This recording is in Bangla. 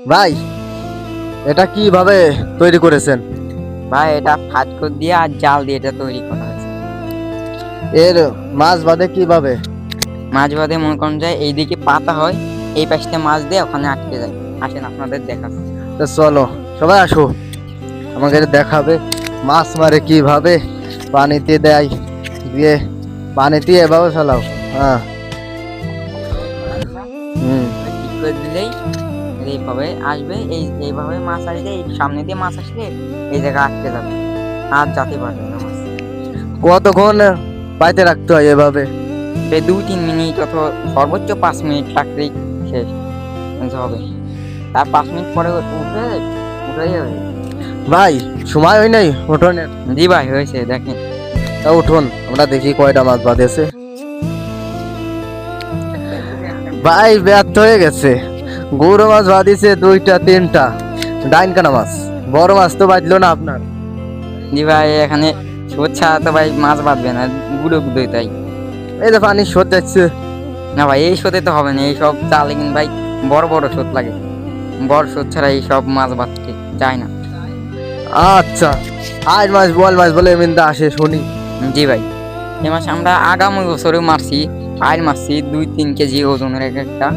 ভাই, এটা কিভাবে তৈরি করেছেন? ভাই এটা ফাটকো দিয়ে আর জাল দিয়ে এটা তৈরি করা হয়েছে। এর মাছ বাঁধে কিভাবে? মাছ বাদে মনে করেন যায় এইদিকে পাতা হয়, এই পাশে মাছ দিয়ে ওখানে আটকে যায়। আসেন আপনাদের দেখাচ্ছি। তো চলো সবাই আসো, আমাকে এটা দেখাবে মাছ মারে কিভাবে। পানিতে দেয়, দিয়ে পানিতে এভাবে ফেলাও। হ্যাঁ। হুম। ঠিক করে দিলেই এইভাবে আসবে, এইভাবে মাছ আসবে, এই সামনে দিয়ে মাছ আসলে এই জায়গায় আটকে যাবে, আর যেতে পারবে না মাছ। কতক্ষণ পাইতে রাখতে হয় এভাবে? 2-3 মিনিট অথবা সর্বোচ্চ 5 মিনিট রাখলেই শেষ হবে। তার 5 মিনিট পরে উঠে যাবে। ভাই, সময় হয় নাই উঠোনের? জি ভাই হয়েছে, দেখেন। তা উঠুন, আমরা দেখি কয়টা মাছ বাঁধেছে। ভাই ব্যর্থ হয়ে গেছে, গৌর মাছ বাঁধিছে 2টা 3টা, ডাইনকানা মাছ। বড় মাছ তো বাঁধলো না আপনার। জি ভাই, এখানে স্রোত ছাড়া তো ভাই মাছ বাঁধবে না, গুঁড়ো গুঁড়োই তাই। এই যে পানি স্রোত যাচ্ছে। না ভাই, এই স্রোতে তো হবে না, এইসব চালে কিন্তু ভাই বড় বড় স্রোত লাগে, বড় স্রোত ছাড়া এইসব মাছ বাঁধতে চায় না। আচ্ছা, আজ মাছ বল মাছ বলে এমনিতে আসে শুনি। জি ভাই, এ মাসে আমরা আগামী বছরেও মারছি, আর মারছি 2-3 কেজি ওজনের এক একটা।